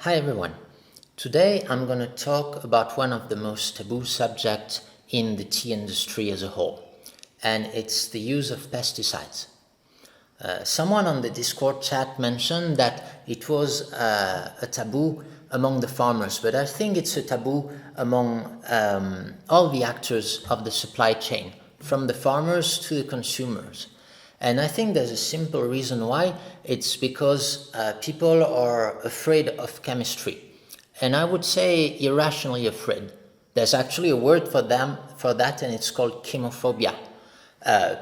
Hi everyone. Today I'm going to talk about one of the most taboo subjects in the tea industry as a whole, and it's the use of pesticides. Someone on the Discord chat mentioned that it was a taboo among the farmers, but I think it's a taboo among all the actors of the supply chain, from the farmers to the consumers. And I think there's a simple reason why. It's because people are afraid of chemistry. And I would say irrationally afraid. There's actually a word for that, and it's called chemophobia.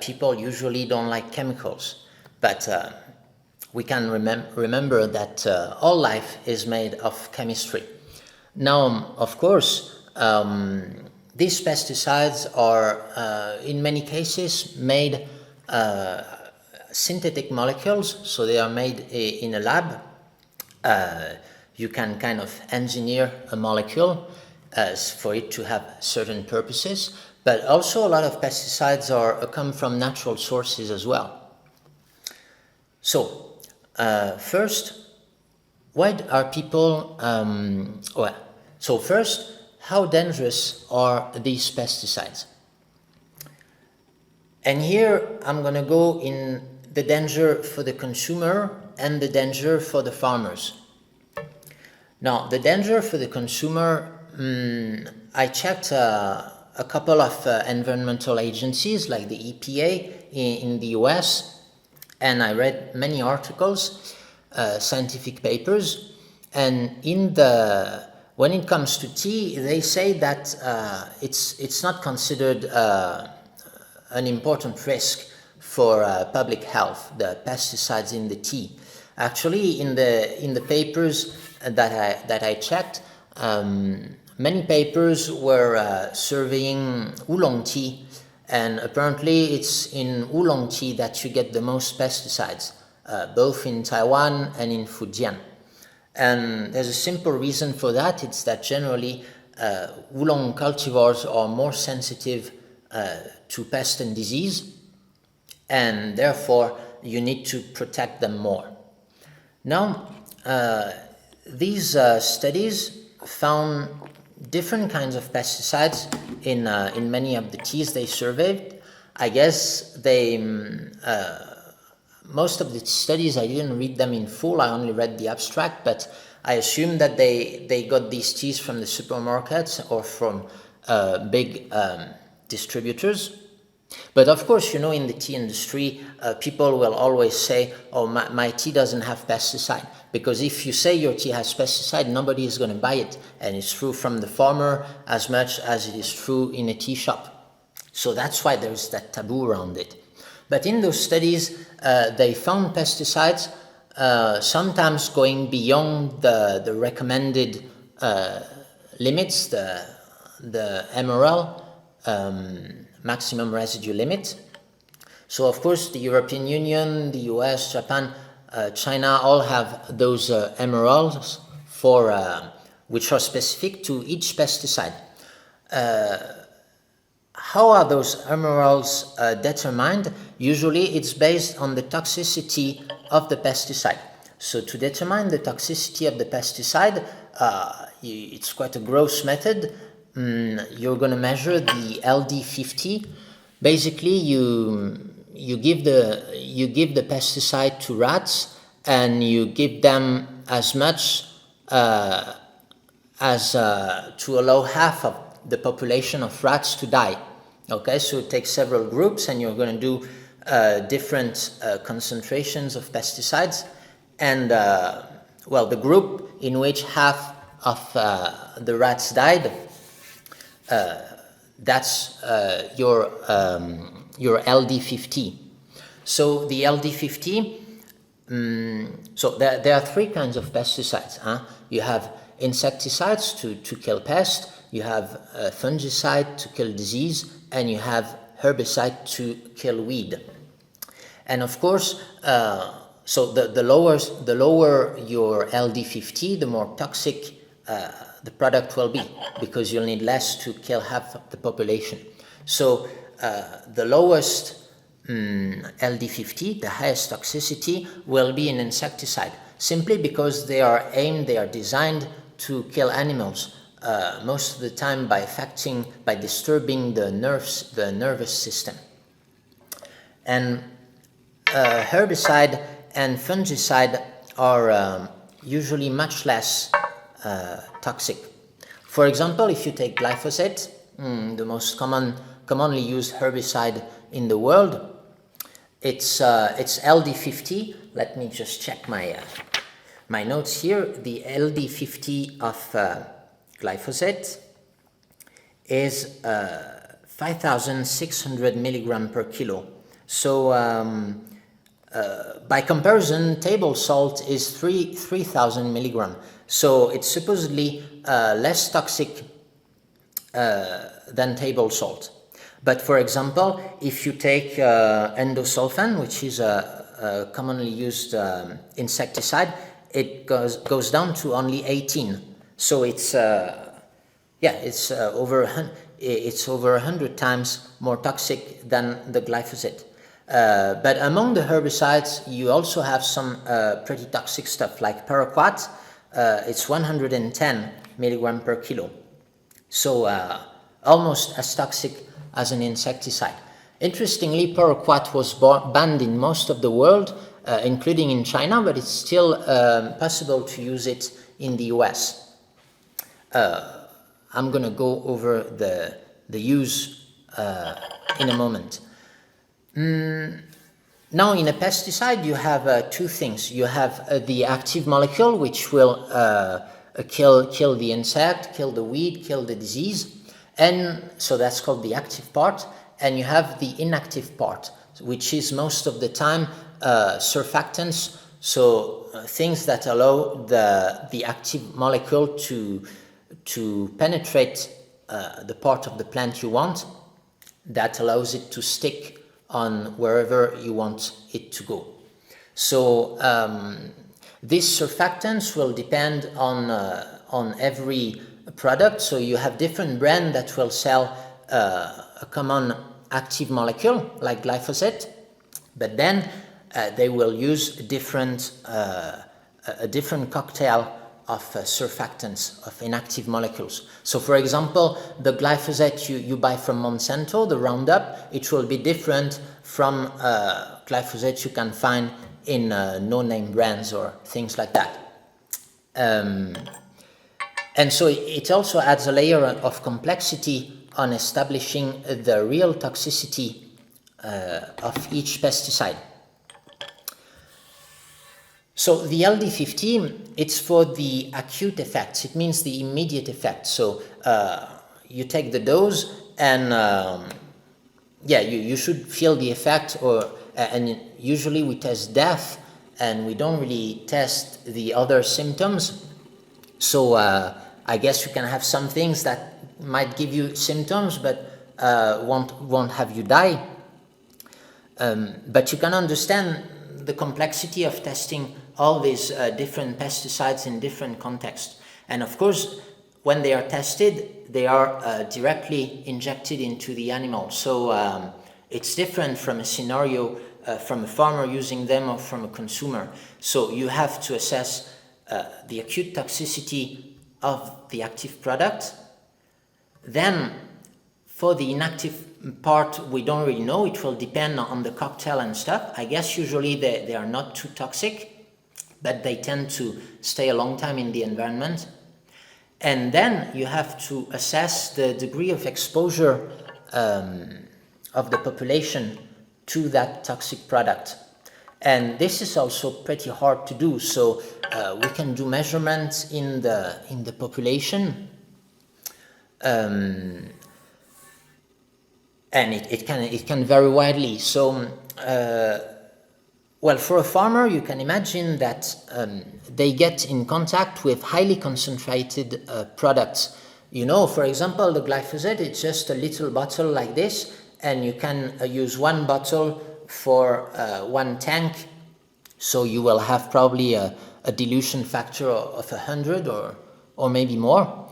People usually don't like chemicals, but we can remember that all life is made of chemistry. Now, of course, these pesticides are, in many cases, made synthetic molecules, so they are made in a lab. You can kind of engineer a molecule for it to have certain purposes, but also a lot of pesticides come from natural sources as well. So, first, why are people, first, how dangerous are these pesticides? And here I'm going to go in the danger for the consumer and the danger for the farmers. Now, the danger for the consumer, I checked a couple of environmental agencies like the EPA in the US, and I read many articles, scientific papers, and when it comes to tea, they say that it's not considered an important risk for public health, the pesticides in the tea. Actually, in the papers that I checked, many papers were surveying Oolong Tea, and apparently it's in Oolong Tea that you get the most pesticides, both in Taiwan and in Fujian. And there's a simple reason for that. It's that generally Oolong cultivars are more sensitive to pest and disease, and therefore you need to protect them more. Now, these studies found different kinds of pesticides in many of the teas they surveyed. I guess most of the studies, I didn't read them in full, I only read the abstract, but I assume that they got these teas from the supermarkets or from big distributors. But of course, in the tea industry, people will always say, oh, my tea doesn't have pesticide. Because if you say your tea has pesticide, nobody is going to buy it. And it's true from the farmer as much as it is true in a tea shop. So that's why there's that taboo around it. But in those studies, they found pesticides sometimes going beyond the recommended limits, the MRL, maximum residue limit. So of course the European Union, the US, Japan, China all have those MRLs which are specific to each pesticide. How are those MRLs determined? Usually it's based on the toxicity of the pesticide. So to determine the toxicity of the pesticide, it's quite a gross method. You're going to measure the Ld50. Basically, you give the pesticide to rats, and you give them as much as to allow half of the population of rats to die. Okay, so it takes several groups, and you're going to do different concentrations of pesticides, and the group in which half of the rats died, that's your Ld50. So the Ld50, so there are three kinds of pesticides. You have insecticides to kill pest, you have fungicide to kill disease, and you have herbicide to kill weed. And of course, so the lower your Ld50, the more toxic the product will be, because you'll need less to kill half of the population. So the lowest Ld50, the highest toxicity, will be an insecticide. simply because they are designed to kill animals, most of the time by disturbing the nervous system. And herbicide and fungicide are usually much less toxic. For example, if you take glyphosate, the most commonly used herbicide in the world, it's Ld50. Let me just check my notes here. The Ld50 of glyphosate is 5,600 milligram per kilo. So by comparison, table salt is 3,000 milligram. So it's supposedly less toxic than table salt. But for example, if you take endosulfan, which is a commonly used insecticide, it goes down to only 18. So it's over 100 times more toxic than the glyphosate. But among the herbicides, you also have some pretty toxic stuff like Paraquat. It's 110 milligram per kilo. So almost as toxic as an insecticide. Interestingly, Paraquat was banned in most of the world, including in China, but it's still possible to use it in the US. I'm going to go over the use in a moment. Now, in a pesticide, you have two things. You have the active molecule, which will kill the insect, kill the weed, kill the disease. And so that's called the active part. And you have the inactive part, which is most of the time surfactants, so things that allow the active molecule to penetrate the part of the plant you want, that allows it to stick on wherever you want it to go. So these surfactants will depend on every product. So you have different brands that will sell a common active molecule like glyphosate, but then they will use a different cocktail of surfactants, of inactive molecules. So for example, the glyphosate you buy from Monsanto, the Roundup, it will be different from glyphosate you can find in no-name brands or things like that. And so it also adds a layer of complexity on establishing the real toxicity of each pesticide. So the Ld50, it's for the acute effects. It means the immediate effect. So you take the dose and you should feel the effect, and usually we test death and we don't really test the other symptoms. So I guess you can have some things that might give you symptoms but won't have you die. But you can understand the complexity of testing all these different pesticides in different contexts. And of course, when they are tested, they are directly injected into the animal. So it's different from a scenario from a farmer using them or from a consumer. So you have to assess the acute toxicity of the active product. Then for the inactive part, we don't really know. It will depend on the cocktail and stuff. I guess usually they are not too toxic, but they tend to stay a long time in the environment. And then you have to assess the degree of exposure of the population to that toxic product. And this is also pretty hard to do. So we can do measurements in the population, and it can vary widely. So well, for a farmer, you can imagine that they get in contact with highly concentrated products. You know, for example, the glyphosate, it's just a little bottle like this, and you can use one bottle for one tank. So you will have probably a dilution factor of 100 or maybe more.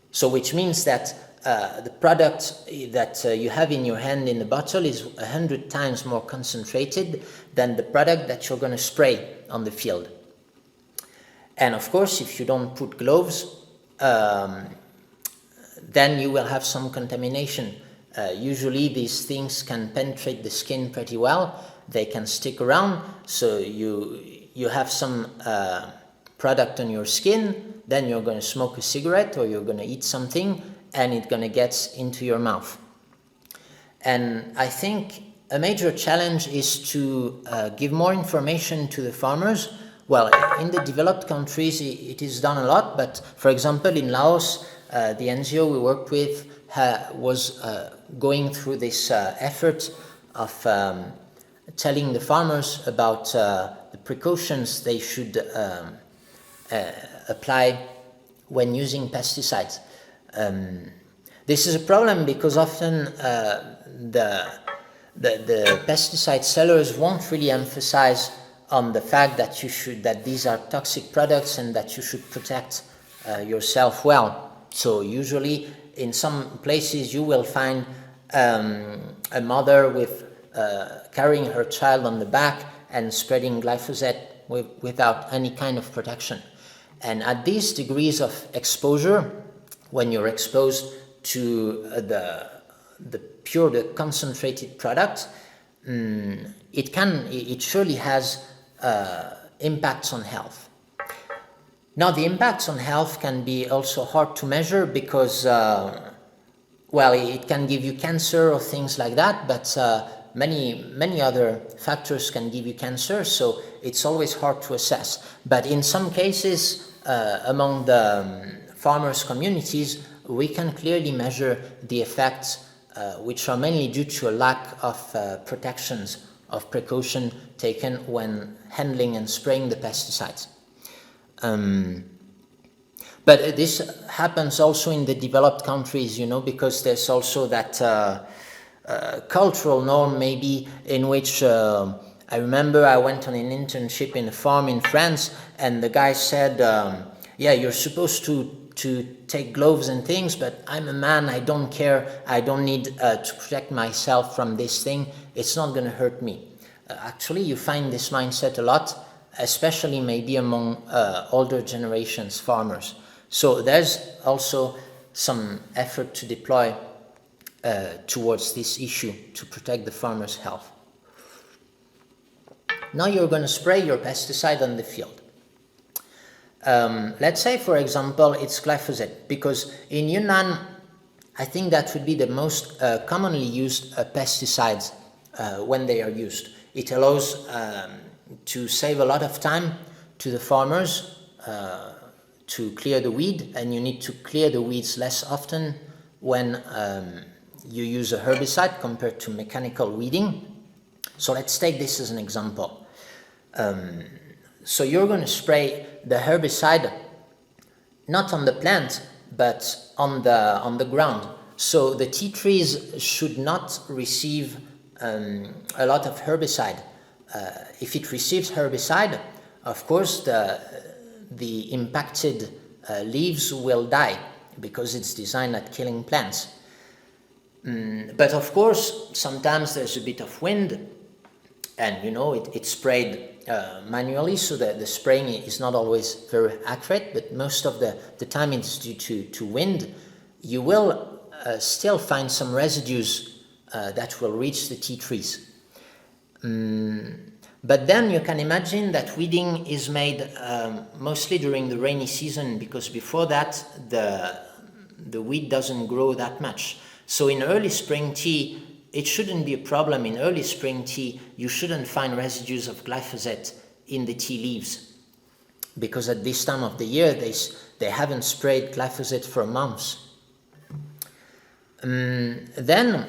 So which means that the product that you have in your hand in the bottle is 100 times more concentrated than the product that you're going to spray on the field. And of course, if you don't put gloves, then you will have some contamination. Usually these things can penetrate the skin pretty well. They can stick around, so you have some product on your skin, then you're going to smoke a cigarette or you're going to eat something, and it's going to get into your mouth. And I think a major challenge is to give more information to the farmers. Well, in the developed countries it is done a lot, but for example in Laos, the NGO we worked with was going through this effort of telling the farmers about the precautions they should apply when using pesticides. This is a problem because often the pesticide sellers won't really emphasize on the fact that these are toxic products and that you should protect yourself well. So usually in some places you will find a mother with carrying her child on the back and spreading glyphosate without any kind of protection. And at these degrees of exposure, when you're exposed to the concentrated product, it surely has impacts on health. Now, the impacts on health can be also hard to measure because, well, it can give you cancer or things like that, but many other factors can give you cancer, so it's always hard to assess. But in some cases, among the farmers' communities, we can clearly measure the effects, which are mainly due to a lack of protections, of precaution taken when handling and spraying the pesticides. But this happens also in the developed countries, because there's also that cultural norm maybe in which I remember I went on an internship in a farm in France, and the guy said, yeah, you're supposed to take gloves and things, but I'm a man, I don't care, I don't need to protect myself from this thing, it's not going to hurt me. Actually, you find this mindset a lot, especially maybe among older generations farmers. So there's also some effort to deploy towards this issue to protect the farmer's health. Now you're going to spray your pesticide on the field. Let's say, for example, it's glyphosate, because in Yunnan, I think that would be the most commonly used pesticides when they are used. It allows to save a lot of time to the farmers to clear the weed, and you need to clear the weeds less often when you use a herbicide compared to mechanical weeding. So let's take this as an example. So you're going to spray the herbicide not on the plant but on the ground. So the tea trees should not receive a lot of herbicide. If it receives herbicide, of course the impacted leaves will die because it's designed at killing plants. But of course, sometimes there's a bit of wind, and it's sprayed manually, so that the spraying is not always very accurate, but most of the time it's due to wind. You will still find some residues that will reach the tea trees. But then you can imagine that weeding is made mostly during the rainy season, because before that the weed doesn't grow that much. So in early spring tea, it shouldn't be a problem. In early spring tea, you shouldn't find residues of glyphosate in the tea leaves, because at this time of the year they haven't sprayed glyphosate for months. Then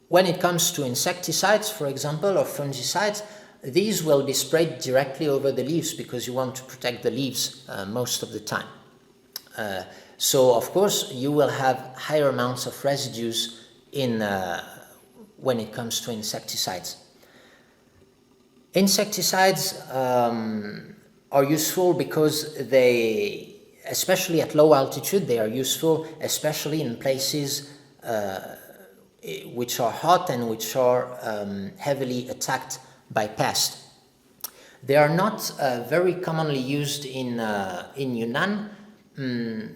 when it comes to insecticides, for example, or fungicides, these will be sprayed directly over the leaves because you want to protect the leaves most of the time. So of course you will have higher amounts of residues when it comes to insecticides. Insecticides are useful because they, especially at low altitude, they are useful, especially in places which are hot and which are heavily attacked by pests. They are not very commonly used in Yunnan,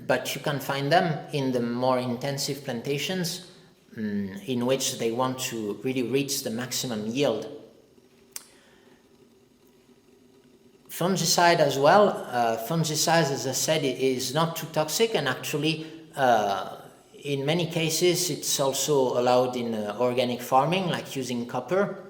but you can find them in the more intensive plantations in which they want to really reach the maximum yield. Fungicide as well. Fungicide, as I said, is not too toxic, and actually in many cases it's also allowed in organic farming, like using copper.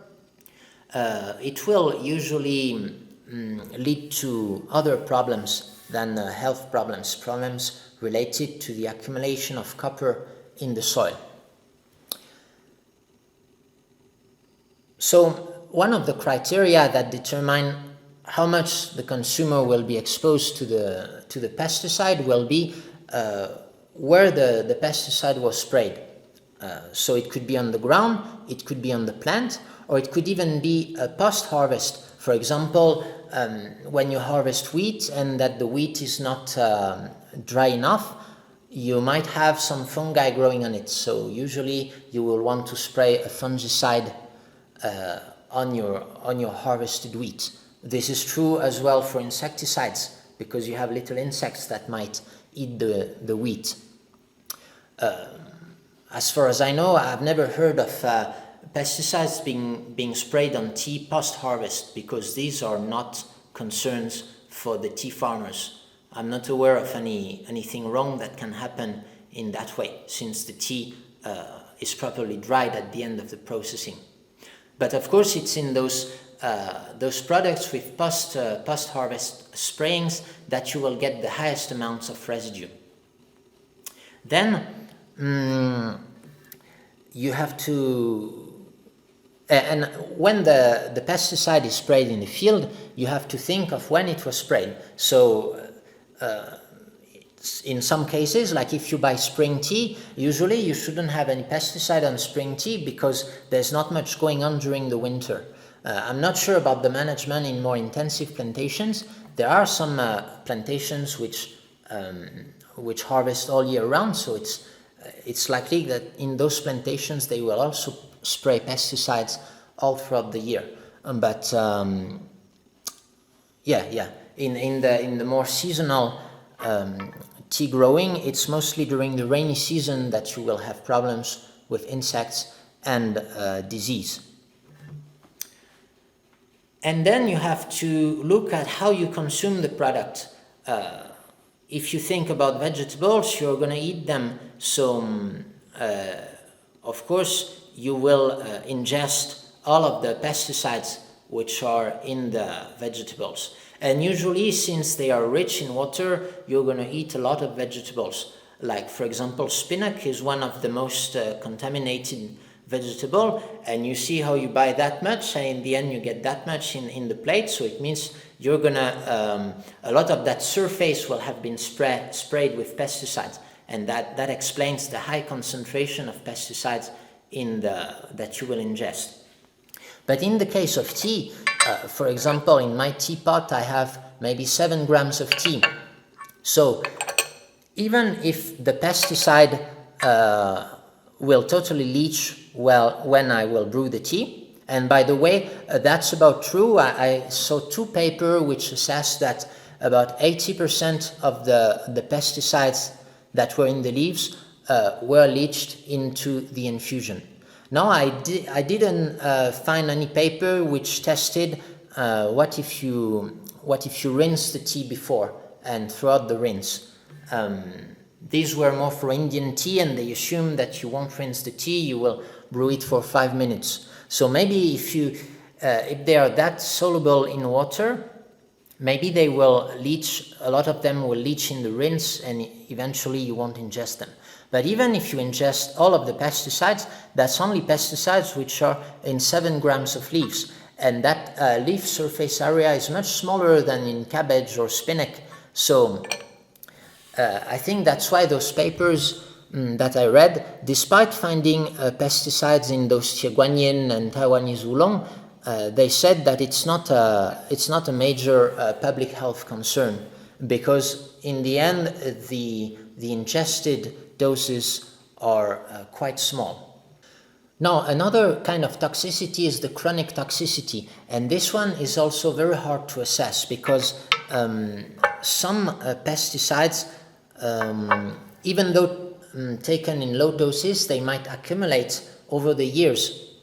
It will usually lead to other problems than health problems related to the accumulation of copper in the soil. So one of the criteria that determine how much the consumer will be exposed to the pesticide will be where the pesticide was sprayed. So it could be on the ground, it could be on the plant, or it could even be post-harvest. For example, when you harvest wheat and that the wheat is not dry enough, you might have some fungi growing on it. So usually you will want to spray a fungicide on your harvested wheat. This is true as well for insecticides, because you have little insects that might eat the wheat. As far as I know, I've never heard of pesticides being sprayed on tea post-harvest, because these are not concerns for the tea farmers. I'm not aware of anything wrong that can happen in that way, since the tea is properly dried at the end of the processing. But of course, it's in those products with post-harvest sprayings that you will get the highest amounts of residue. Then you have to, and when the pesticide is sprayed in the field, you have to think of when it was sprayed. So in some cases, like if you buy spring tea, usually you shouldn't have any pesticide on spring tea because there's not much going on during the winter. I'm not sure about the management in more intensive plantations. There are some plantations which harvest all year round, so it's likely that in those plantations they will also spray pesticides all throughout the year. In the more seasonal tea growing, it's mostly during the rainy season that you will have problems with insects and disease. And then you have to look at how you consume the product. If you think about vegetables, you're going to eat them, so of course you will ingest all of the pesticides which are in the vegetables. And usually, since they are rich in water, you're going to eat a lot of vegetables. Like, for example, spinach is one of the most contaminated vegetable, and you see how you buy that much, and in the end you get that much in the plate. So it means you're gonna a lot of that surface will have been sprayed with pesticides, and that explains the high concentration of pesticides that you will ingest. But in the case of tea, for example, in my teapot I have maybe 7 grams of tea. So even if the pesticide will totally leach well when I will brew the tea, and by the way, that's about true. I saw 2 papers which assessed that about 80% of the pesticides that were in the leaves were leached into the infusion. Now, I didn't find any paper which tested what if you rinse the tea before and throughout the rinse. These were more for Indian tea, and they assume that you won't rinse the tea, you will brew it for 5 minutes. So maybe if they are that soluble in water, maybe they will leach, a lot of them will leach in the rinse, and eventually you won't ingest them. But even if you ingest all of the pesticides, that's only pesticides which are in 7 grams of leaves. And that leaf surface area is much smaller than in cabbage or spinach. So I think that's why those papers that I read, despite finding pesticides in those Tieguanyin and Taiwanese oolong, they said that it's not a major public health concern, because in the end the ingested doses are quite small. Now, another kind of toxicity is the chronic toxicity, and this one is also very hard to assess because some pesticides, even though taken in low doses, they might accumulate over the years,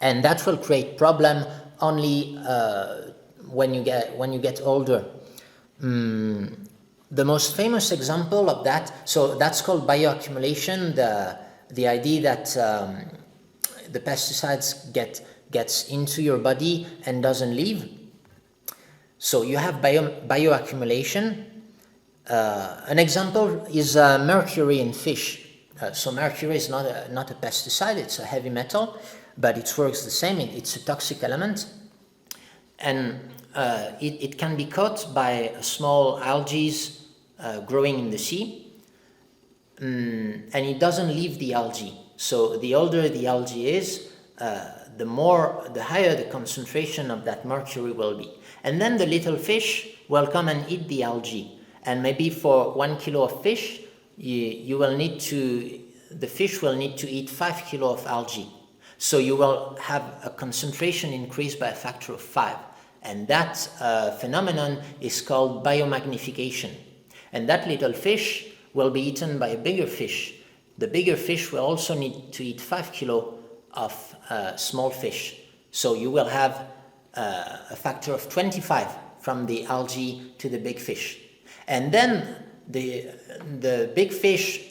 and that will create problem only when you get older. The most famous example of that, so that's called bioaccumulation, the idea that the pesticides gets into your body and doesn't leave. So you have bioaccumulation. An example is mercury in fish. So mercury is not a pesticide, it's a heavy metal, but it works the same. It's a toxic element, and it can be caught by small algae growing in the sea, and it doesn't leave the algae. So the older the algae is, the higher the concentration of that mercury will be. And then the little fish will come and eat the algae. And maybe for 1 kilo of fish, the fish will need to eat 5 kilo of algae. So you will have a concentration increase by a factor of 5. And that phenomenon is called biomagnification. And that little fish will be eaten by a bigger fish. The bigger fish will also need to eat 5 kilo of small fish. So you will have a factor of 25 from the algae to the big fish. And then the big fish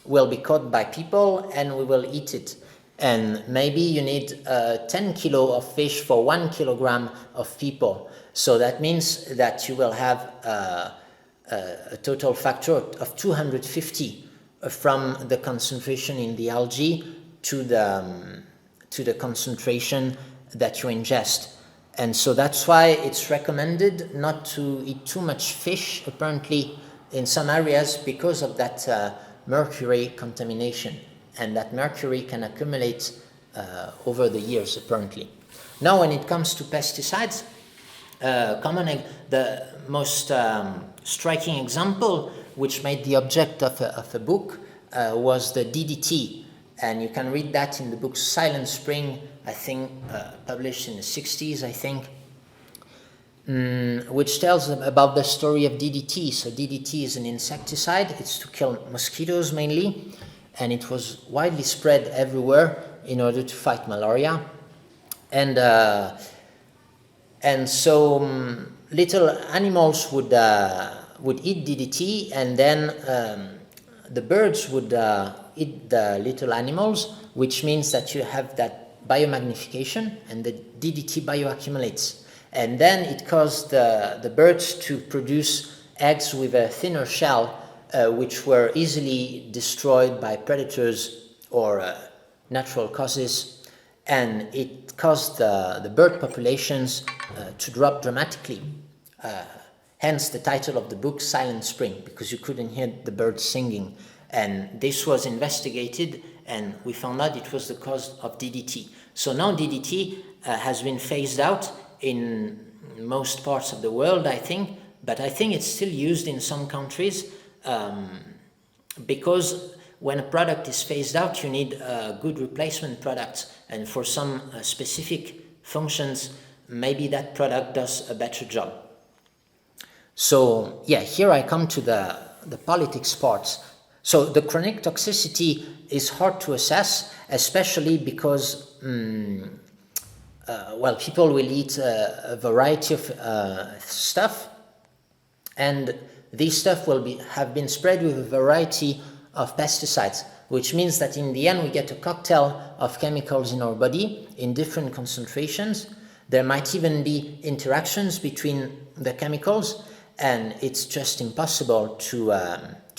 will be caught by people and we will eat it. And maybe you need 10 kilo of fish for 1 kilogram of people. So that means that you will have a total factor of 250 from the concentration in the algae to the concentration that you ingest. And so that's why it's recommended not to eat too much fish, apparently, in some areas because of that mercury contamination. And that mercury can accumulate over the years, apparently. Now, when it comes to pesticides, the most striking example, which made the object of a book, was the DDT. And you can read that in the book Silent Spring, I think, published in the 60s, I think, which tells about the story of DDT. So DDT is an insecticide. It's to kill mosquitoes mainly, and it was widely spread everywhere in order to fight malaria. And so little animals would eat DDT, and then the birds would eat the little animals, which means that you have that biomagnification, and the DDT bioaccumulates. And then it caused the birds to produce eggs with a thinner shell, which were easily destroyed by predators or natural causes. And it caused the bird populations to drop dramatically. Hence the title of the book, Silent Spring, because you couldn't hear the birds singing. And this was investigated, and we found out it was the cause of DDT. So now DDT has been phased out in most parts of the world, I think, but I think it's still used in some countries because when a product is phased out, you need good replacement products, and for some specific functions, maybe that product does a better job. So yeah, here I come to the politics parts. So the chronic toxicity is hard to assess, especially because people will eat a variety of stuff, and this stuff have been spread with a variety of pesticides, which means that in the end we get a cocktail of chemicals in our body in different concentrations. There might even be interactions between the chemicals, and it's just impossible to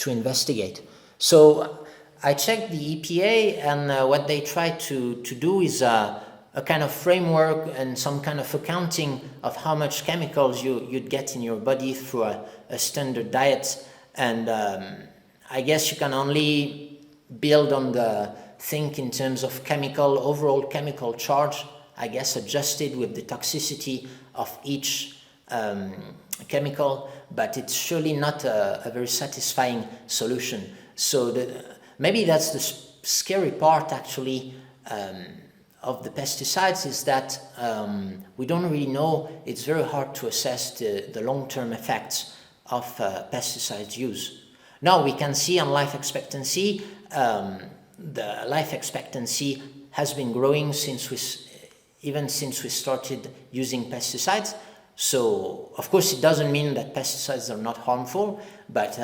investigate. So I checked the EPA, and what they try to do is a kind of framework and some kind of accounting of how much chemicals you'd get in your body through a standard diet. And I guess you can only build on think in terms of overall chemical charge, I guess adjusted with the toxicity of each chemical, but it's surely not a very satisfying solution. So maybe that's the scary part, actually, of the pesticides is that we don't really know. It's very hard to assess the long-term effects of pesticides use. Now we can see on life expectancy, the life expectancy has been growing even since we started using pesticides. So of course it doesn't mean that pesticides are not harmful, but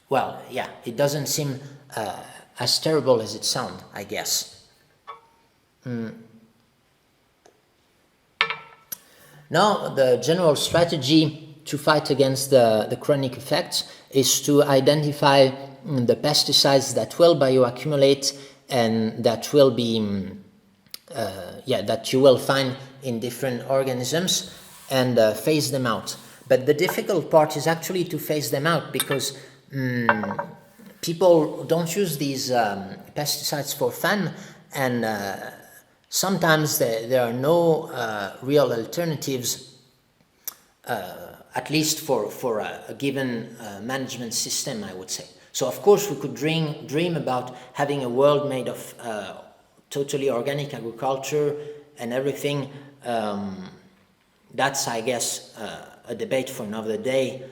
well, yeah, it doesn't seem as terrible as it sounds, I guess. Now, the general strategy to fight against the chronic effects is to identify the pesticides that will bioaccumulate and that will be, that you will find in different organisms, and phase them out. But the difficult part is actually to phase them out, because people don't use these pesticides for fun, and sometimes there are no real alternatives, at least for a given management system, I would say. So of course we could dream about having a world made of totally organic agriculture and everything. That's, I guess, a debate for another day.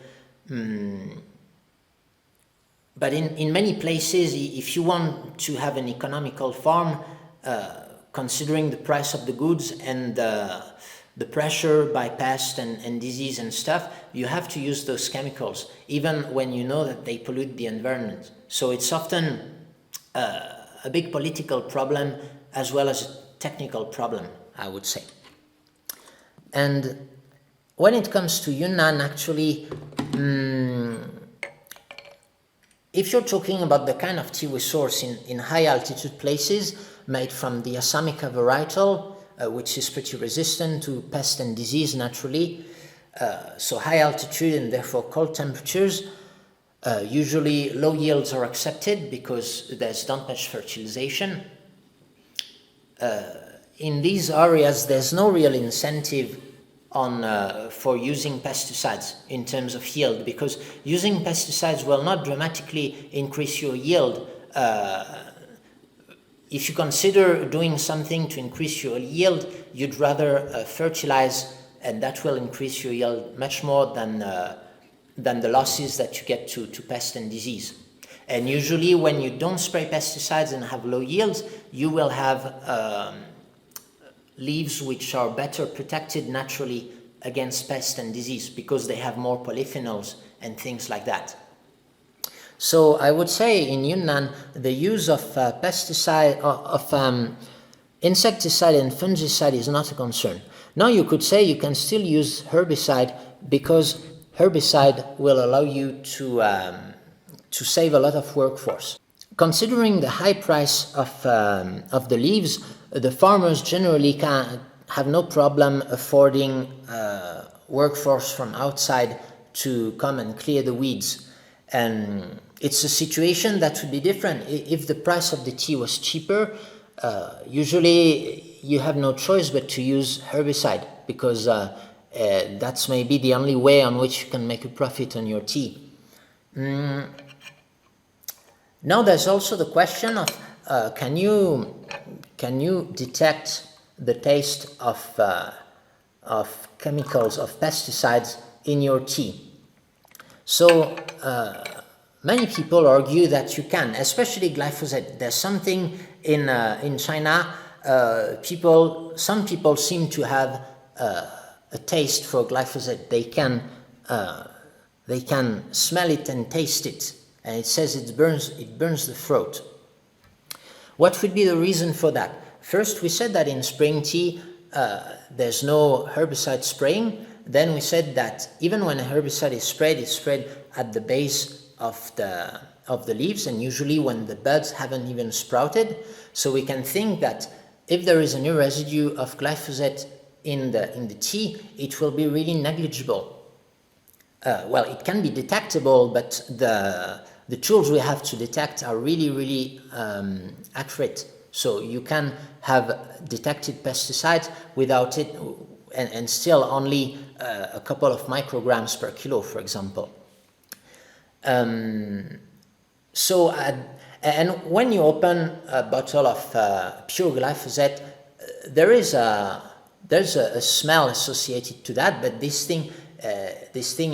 But in many places, if you want to have an economical farm, considering the price of the goods and the pressure by pest and disease and stuff, you have to use those chemicals, even when you know that they pollute the environment. So it's often a big political problem as well as a technical problem, I would say. And when it comes to Yunnan, actually, if you're talking about the kind of tea we source in high altitude places, made from the Assamica varietal, which is pretty resistant to pest and disease naturally, so high altitude and therefore cold temperatures, usually low yields are accepted because there's not much fertilization. In these areas, there's no real incentive for using pesticides in terms of yield, because using pesticides will not dramatically increase your yield. If you consider doing something to increase your yield, you'd rather fertilize, and that will increase your yield much more than the losses that you get to pest and disease. And usually when you don't spray pesticides and have low yields, you will have leaves which are better protected naturally against pest and disease because they have more polyphenols and things like that. So I would say in Yunnan, the use of pesticide, insecticide and fungicide is not a concern. Now you could say you can still use herbicide, because herbicide will allow you to save a lot of workforce. Considering the high price of the leaves, the farmers generally can have no problem affording workforce from outside to come and clear the weeds. And it's a situation that would be different if the price of the tea was cheaper. Usually you have no choice but to use herbicide, because that's maybe the only way on which you can make a profit on your tea. Now there's also the question of can you detect the taste of chemicals, of pesticides in your tea? So many people argue that you can, especially glyphosate. There's something in China. Some people seem to have a taste for glyphosate. They can smell it and taste it, and it says it burns the throat. What would be the reason for that? First, we said that in spraying tea, there's no herbicide spraying. Then we said that even when a herbicide is sprayed, it's sprayed at the base of the leaves, and usually when the buds haven't even sprouted. So we can think that if there is a new residue of glyphosate in the tea, it will be really negligible. Well, it can be detectable, but the tools we have to detect are really, really accurate. So you can have detected pesticides without it, and still only a couple of micrograms per kilo, for example. And when you open a bottle of pure glyphosate, there's a smell associated to that, but this thing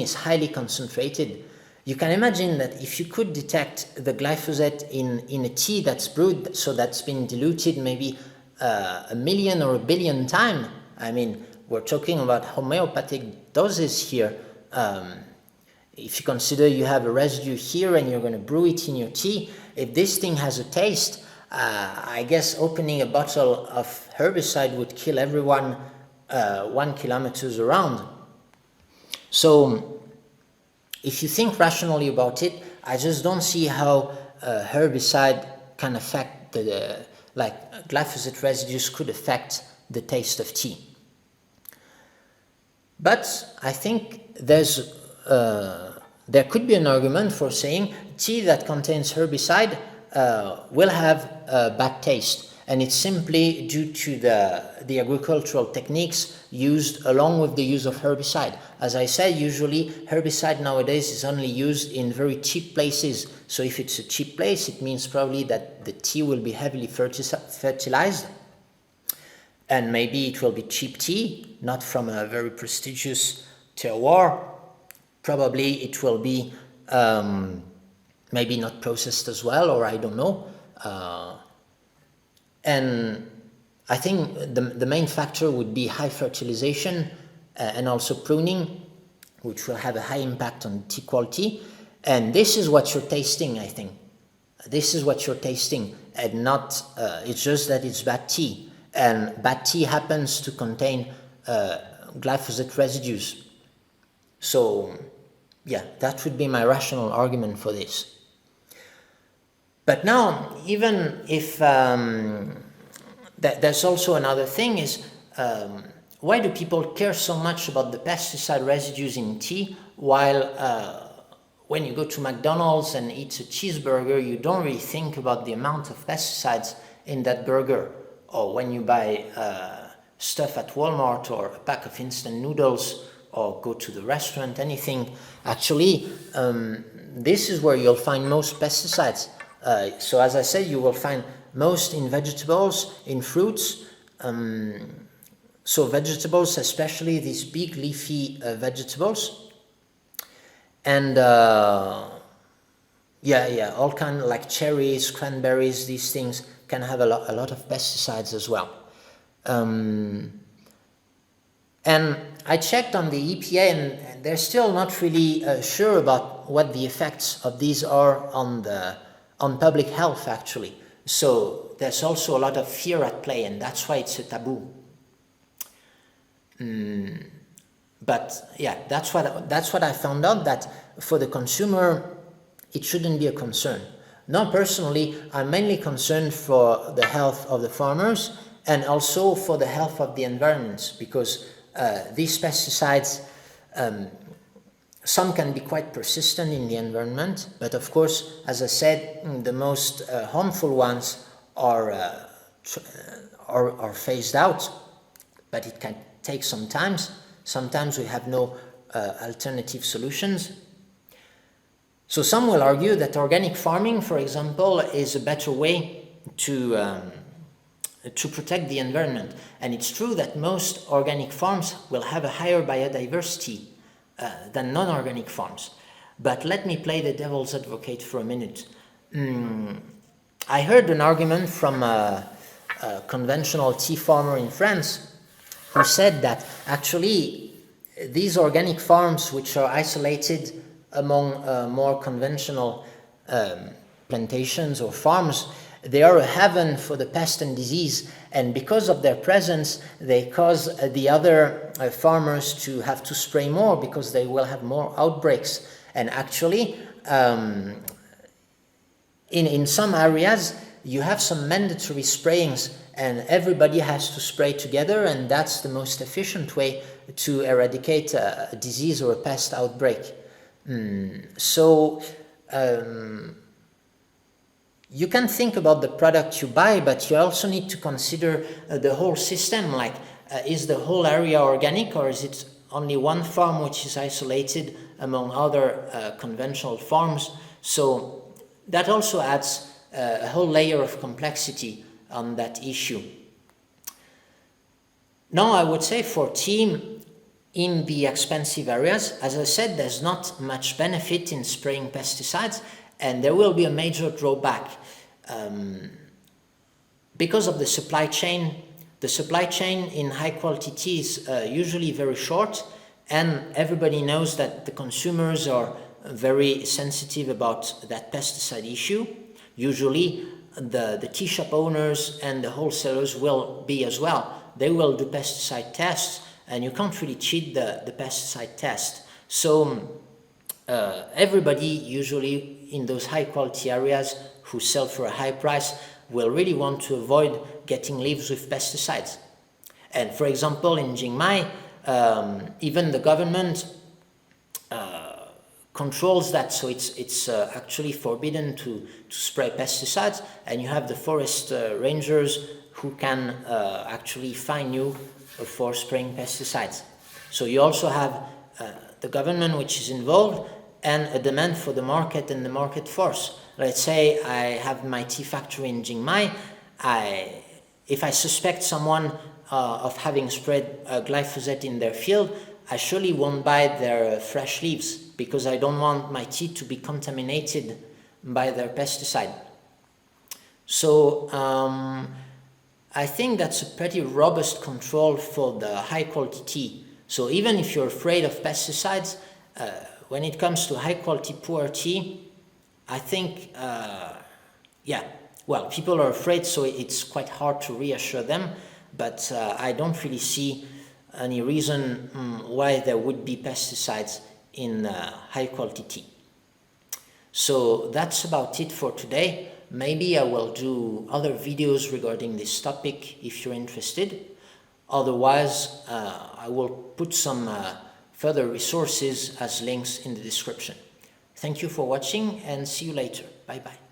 is highly concentrated. You can imagine that if you could detect the glyphosate in a tea that's brewed, so that's been diluted maybe 1,000,000 or 1,000,000,000 times. I mean, we're talking about homeopathic doses here. If you consider you have a residue here and you're going to brew it in your tea, if this thing has a taste, I guess opening a bottle of herbicide would kill everyone 1 kilometer around. So if you think rationally about it, I just don't see how herbicide can affect like glyphosate residues could affect the taste of tea. But I think there could be an argument for saying tea that contains herbicide will have a bad taste, and it's simply due to the agricultural techniques used along with the use of herbicide. As I said, usually herbicide nowadays is only used in very cheap places. So if it's a cheap place, it means probably that the tea will be heavily fertilized, and maybe it will be cheap tea, not from a very prestigious terroir. Probably it will be maybe not processed as well, or I don't know. And I think the main factor would be high fertilization and also pruning, which will have a high impact on tea quality. And this is what you're tasting, I think. This is what you're tasting, and not, it's just that it's bad tea. And bad tea happens to contain glyphosate residues. So, yeah, that would be my rational argument for this. But now, even if there's also another thing is, why do people care so much about the pesticide residues in tea, while when you go to McDonald's and eat a cheeseburger, you don't really think about the amount of pesticides in that burger? Or when you buy stuff at Walmart, or a pack of instant noodles, or go to the restaurant, anything. Actually, this is where you'll find most pesticides. So as I said, you will find most in vegetables, in fruits. So vegetables, especially these big leafy vegetables. And all kind of like cherries, cranberries, these things can have a lot of pesticides as well. And I checked on the EPA, and they're still not really sure about what the effects of these are on public health, actually. So there's also a lot of fear at play, and that's why it's a taboo. But yeah, that's what I found out, that for the consumer, it shouldn't be a concern. Now, personally, I'm mainly concerned for the health of the farmers and also for the health of the environment, because these pesticides, some can be quite persistent in the environment, but of course, as I said, the most harmful ones are phased out, but it can take some time. Sometimes we have no alternative solutions. So some will argue that organic farming, for example, is a better way to protect the environment. And it's true that most organic farms will have a higher biodiversity than non-organic farms. But let me play the devil's advocate for a minute. I heard an argument from a conventional tea farmer in France who said that actually these organic farms, which are isolated among more conventional plantations or farms, they are a haven for the pest and disease, and because of their presence, they cause the other farmers to have to spray more because they will have more outbreaks. And actually, in some areas, you have some mandatory sprayings, and everybody has to spray together, and that's the most efficient way to eradicate a disease or a pest outbreak. So you can think about the product you buy, but you also need to consider the whole system, like is the whole area organic, or is it only one farm which is isolated among other conventional farms? So that also adds a whole layer of complexity on that issue. Now, I would say for tea, in the expensive areas, as I said, there's not much benefit in spraying pesticides, and there will be a major drawback. Because of the supply chain in high quality tea is usually very short, and everybody knows that the consumers are very sensitive about that pesticide issue. Usually the tea shop owners and the wholesalers will be as well. They will do pesticide tests, and you can't really cheat the pesticide test. So everybody usually in those high quality areas who sell for a high price will really want to avoid getting leaves with pesticides. And for example, in Jingmai, even the government controls that, so it's actually forbidden to spray pesticides, and you have the forest rangers who can actually fine you for spraying pesticides. So you also have the government which is involved, and a demand for the market and the market force. Let's say I have my tea factory in Jingmai. If I suspect someone of having sprayed glyphosate in their field, I surely won't buy their fresh leaves, because I don't want my tea to be contaminated by their pesticide. So I think that's a pretty robust control for the high quality tea. So even if you're afraid of pesticides, when it comes to high quality pu'er tea, I think, people are afraid, so it's quite hard to reassure them, but I don't really see any reason why there would be pesticides in high quality tea. So that's about it for today. Maybe I will do other videos regarding this topic if you're interested. Otherwise, I will put some further resources as links in the description. Thank you for watching, and see you later. Bye bye.